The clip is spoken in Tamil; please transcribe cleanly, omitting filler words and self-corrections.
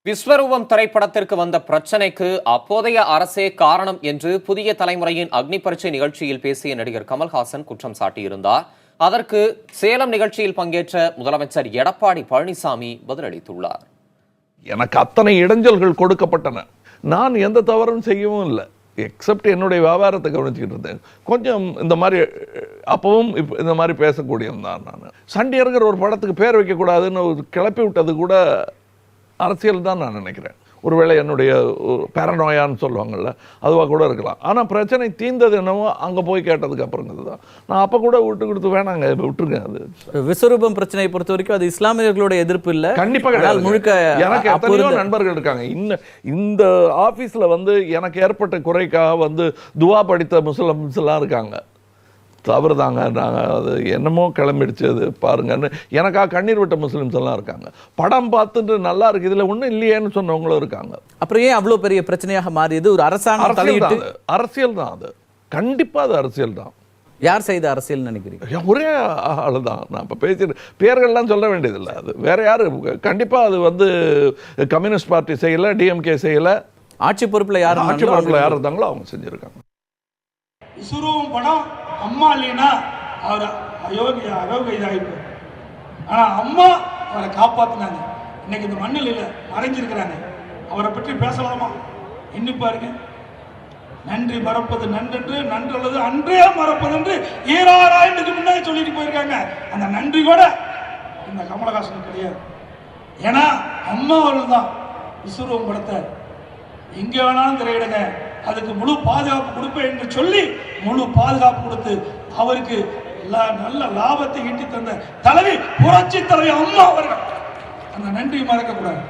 விஸ்வரூபம் திரைப்படத்திற்கு வந்த பிரச்சனைக்கு அப்போதைய அரசே காரணம் என்று புதிய தலைமுறையின் அக்னி பரீட்சை நிகழ்ச்சியில் பேசிய நடிகர் கமல்ஹாசன் குற்றம் சாட்டியிருந்தார். அதற்கு சேலம் நிகழ்ச்சியில் பங்கேற்ற முதலமைச்சர் எடப்பாடி பழனிசாமி பதிலளித்துள்ளார். எனக்கு அத்தனை இடைஞ்சல்கள் கொடுக்கப்பட்டன. நான் எந்த தவறும் செய்யவும் இல்லை, எக்ஸப்ட் என்னுடைய வியாபாரத்தை கவனிச்சுக்கிட்டு இருந்தேன். கொஞ்சம் இந்த மாதிரி அப்பவும் இந்த மாதிரி பேசக்கூடியவன் தான் நான். சண்டியர்கிற ஒரு படத்துக்கு பேர் வைக்கக்கூடாதுன்னு கிளப்பி விட்டது கூட அரசியல் தான் நான் நினைக்கிறேன். ஒருவேளை என்னுடைய பேரனோயான்னு சொல்லுவாங்கள்ல, அதுவாக கூட இருக்கலாம். ஆனால் பிரச்சனை தீர்ந்தது என்னவோ அங்கே போய் கேட்டதுக்கு அப்புறங்கிறது தான். நான் அப்போ கூட விட்டு கொடுத்து வேணாங்க, விட்டுருங்க. அது விஸ்வரூபம் பிரச்சனையை பொறுத்த வரைக்கும் அது இஸ்லாமியர்களோட எதிர்ப்பு இல்லை, கண்டிப்பாக கிடையாது. முழுக்க எனக்கு எத்தனையோ நண்பர்கள் இருக்காங்க. இந்த ஆஃபீஸில் எனக்கு ஏற்பட்ட குறைக்காக துவா படித்த முஸ்லிம்ஸ் எல்லாம் இருக்காங்க. தவறு தாங்க, நாங்கள் அது என்னமோ கிளம்பிடுச்சு அது பாருங்கன்னு எனக்காக கண்ணீர் விட்ட முஸ்லிம்ஸ் எல்லாம் இருக்காங்க. படம் பார்த்துட்டு நல்லா இருக்கு, இதில் ஒன்றும் இல்லையேன்னு சொன்னவங்களும் இருக்காங்க. அப்புறம் ஏன் அவ்வளோ பெரிய பிரச்சனையாக மாறியது? ஒரு அரசாங்கம் தலையிட்டு அரசியல் தான் அது. கண்டிப்பாக அது அரசியல் தான். யார் செய்த அரசியல் நினைக்கிறீங்க? ஒரே ஆள் தான். நான் இப்போ பேசிட்டு பேர்கள்லாம் சொல்ல வேண்டியதில்லை. அது வேற யாரு? கண்டிப்பாக அது கம்யூனிஸ்ட் பார்ட்டி செய்யலை, டிஎம்கே செய்யலை. ஆட்சி பொறுப்பில் யார் இருந்தாங்களோ அவங்க செஞ்சுருக்காங்க. விஸ்வரூபம் படம் அம்மா இல்லைன்னா அவர் இதாகிருப்பார். ஆனால் அம்மா அவரை காப்பாற்றினாங்க. இன்னைக்கு இந்த மண்ணில் இல்லை, மறைஞ்சிருக்கிறாங்க. அவரை பற்றி பேசலாமா? எண்ணி பாருங்க. நன்றி மறப்பது நன்றென்று, நன்றல்லது அன்றே மறப்பது என்று 2000 ஆண்டுக்கு முன்னாடி சொல்லிட்டு போயிருக்காங்க. அந்த நன்றி கூட இந்த கமலஹாசன் கிடையாது. ஏன்னா அம்மா அவர்கள் தான் விஸ்வரூபம் படத்தை எங்கே வேணாலும் திரையிடுங்க, அதுக்கு முழு பாதுகாப்பு கொடுப்பேன் என்று சொல்லி முழு பாதுகாப்பு கொடுத்து அவருக்கு நல்ல லாபத்தை ஈட்டி தந்த தலைவி, புரட்சி தலைவி அம்மா அவர்கள். அந்த நன்றி மறக்கக்கூடாது.